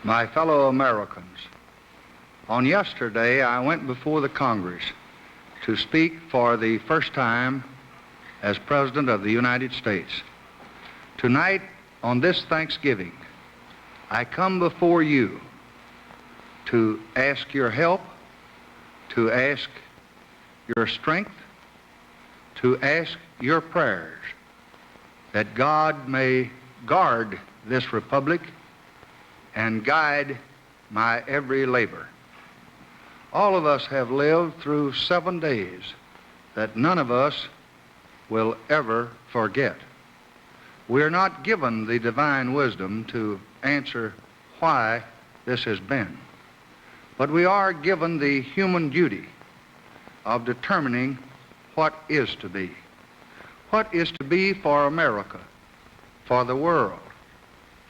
My fellow Americans, on yesterday I went before the Congress to speak for the first time as President of the United States. Tonight, on this Thanksgiving, I come before you to ask your help, to ask your strength, to ask your prayers that God may guard this republic and guide my every labor. All of us have lived through 7 days that none of us will ever forget. We are not given the divine wisdom to answer why this has been, but we are given the human duty of determining what is to be. What is to be for America, for the world,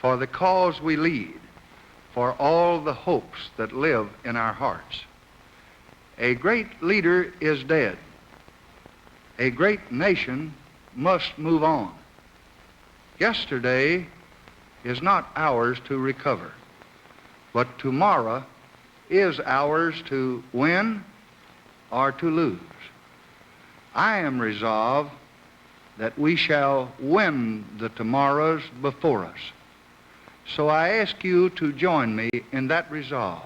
for the cause we lead, for all the hopes that live in our hearts. A great leader is dead. A great nation must move on. Yesterday is not ours to recover, but tomorrow is ours to win or to lose. I am resolved that we shall win the tomorrows before us. So I ask you to join me in that resolve,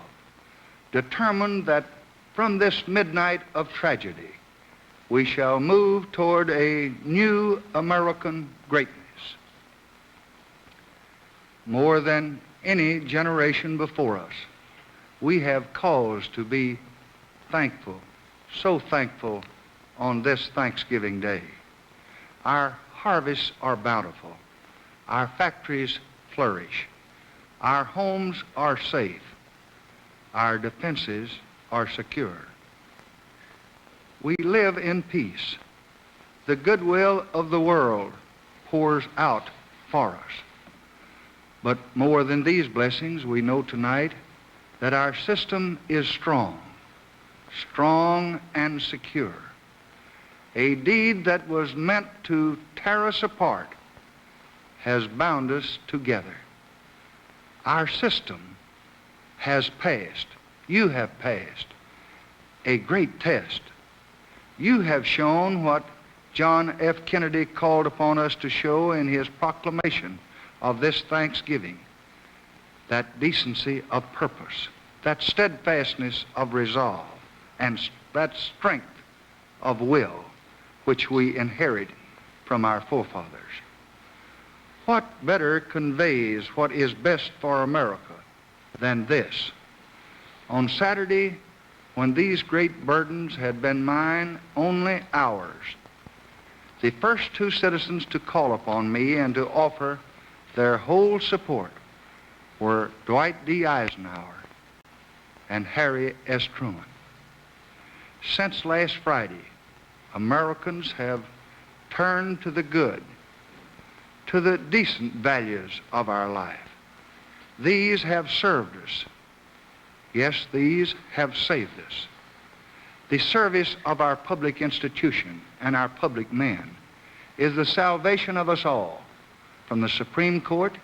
determined that from this midnight of tragedy, we shall move toward a new American greatness. More than any generation before us, we have cause to be thankful, so thankful on this Thanksgiving Day. Our harvests are bountiful. Our factories flourish. Our homes are safe. Our defenses are secure. We live in peace. The goodwill of the world pours out for us. But more than these blessings, we know tonight that our system is strong, strong and secure. A deed that was meant to tear us apart has bound us together. Our system has passed, you have passed, a great test. You have shown what John F. Kennedy called upon us to show in his proclamation of this Thanksgiving, that decency of purpose, that steadfastness of resolve, and that strength of will which we inherit from our forefathers. What better conveys what is best for America than this? On Saturday, when these great burdens had been mine only hours, the first two citizens to call upon me and to offer their whole support were Dwight D. Eisenhower and Harry S. Truman. Since last Friday, Americans have turned to the good, to the decent values of our life. These have served us. Yes, these have saved us. The service of our public institution and our public men is the salvation of us all, from the Supreme Court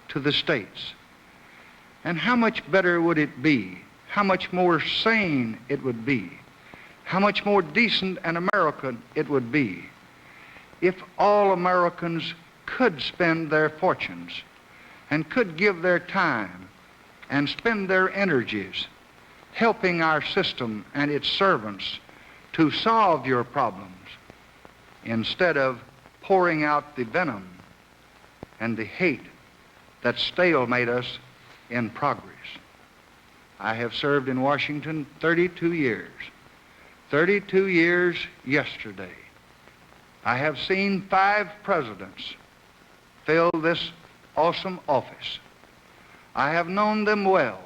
to the states. And how much better would it be, how much more sane it would be, how much more decent and American it would be if all Americans could spend their fortunes and could give their time and spend their energies helping our system and its servants to solve your problems instead of pouring out the venom and the hate that stalemate us in progress. I have served in Washington 32 years. 32 years yesterday. I have seen 5 presidents fill this awesome office. I have known them well,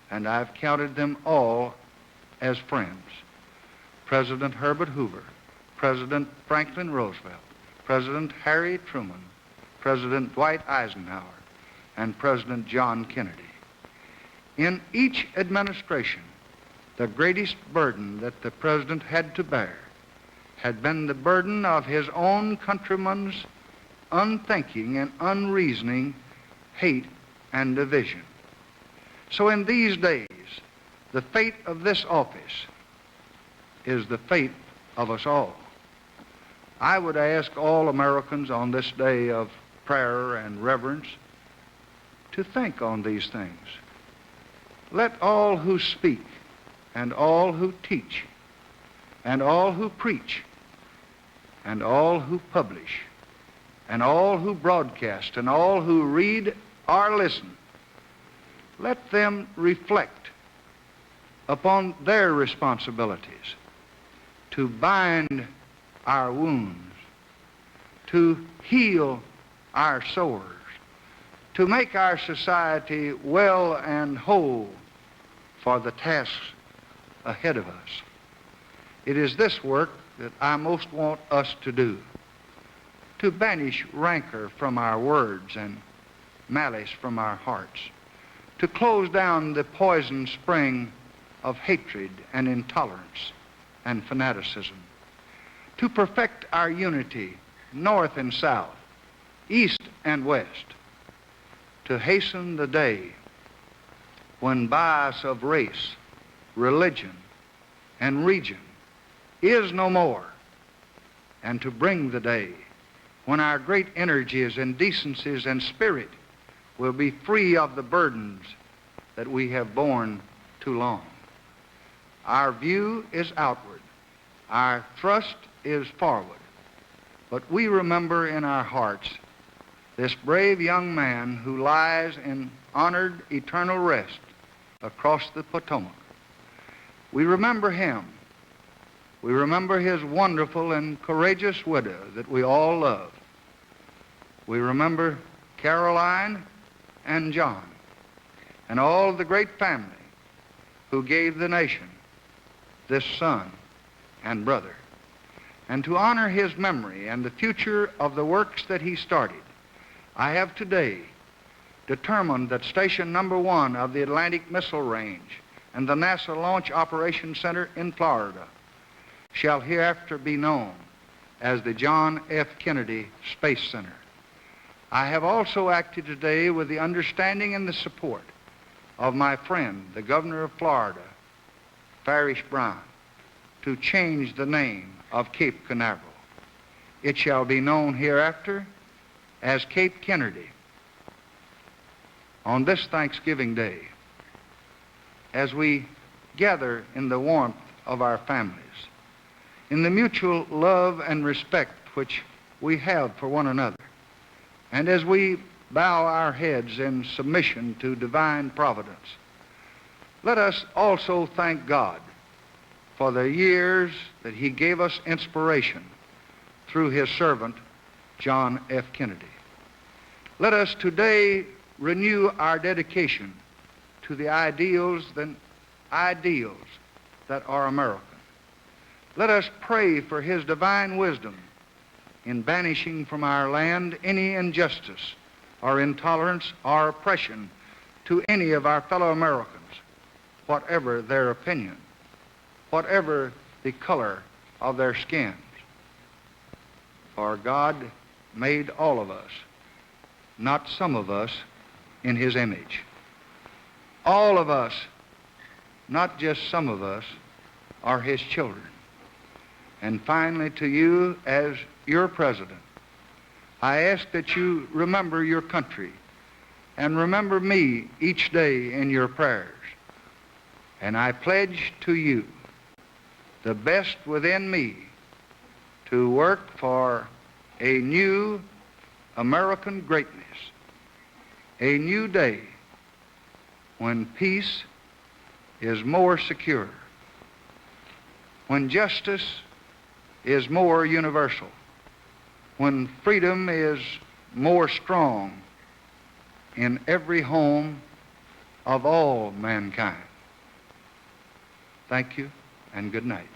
and I've counted them all as friends. President Herbert Hoover, President Franklin Roosevelt, President Harry Truman, President Dwight Eisenhower, and President John Kennedy. In each administration, the greatest burden that the president had to bear had been the burden of his own countrymen's unthinking and unreasoning hate and division. So in these days, the fate of this office is the fate of us all. I would ask all Americans on this day of prayer and reverence to think on these things. Let all who speak and all who teach and all who preach and all who publish and all who broadcast and all who read or listen, let them reflect upon their responsibilities to bind our wounds, to heal our sores, to make our society well and whole for the tasks ahead of us. It is this work that I most want us to do, to banish rancor from our words and malice from our hearts, to close down the poison spring of hatred and intolerance and fanaticism, to perfect our unity north and south, east and west, to hasten the day when bias of race, religion, and region is no more, and to bring the day when our great energies and decencies and spirit will be free of the burdens that we have borne too long. Our view is outward. Our thrust is forward. But we remember in our hearts this brave young man who lies in honored eternal rest across the Potomac. We remember him. We remember his wonderful and courageous widow that we all love. We remember Caroline and John and all the great family who gave the nation this son and brother. And to honor his memory and the future of the works that he started, I have today determined that Station Number 1 of the Atlantic Missile Range and the NASA Launch Operations Center in Florida shall hereafter be known as the John F. Kennedy Space Center. I have also acted today with the understanding and the support of my friend, the Governor of Florida, Farish Brown, to change the name of Cape Canaveral. It shall be known hereafter as Cape Kennedy. On this Thanksgiving Day, as we gather in the warmth of our families, in the mutual love and respect which we have for one another, and as we bow our heads in submission to divine providence, let us also thank God for the years that he gave us inspiration through his servant, John F. Kennedy. Let us today renew our dedication to the ideals that are American. Let us pray for his divine wisdom in banishing from our land any injustice or intolerance or oppression to any of our fellow Americans, whatever their opinion, whatever the color of their skins. For God made all of us, not some of us, in his image. All of us, not just some of us, are his children. And finally, to you as your president, I ask that you remember your country and remember me each day in your prayers. And I pledge to you the best within me to work for a new American greatness, a new day when peace is more secure, when justice is more universal, when freedom is more strong in every home of all mankind. Thank you and good night.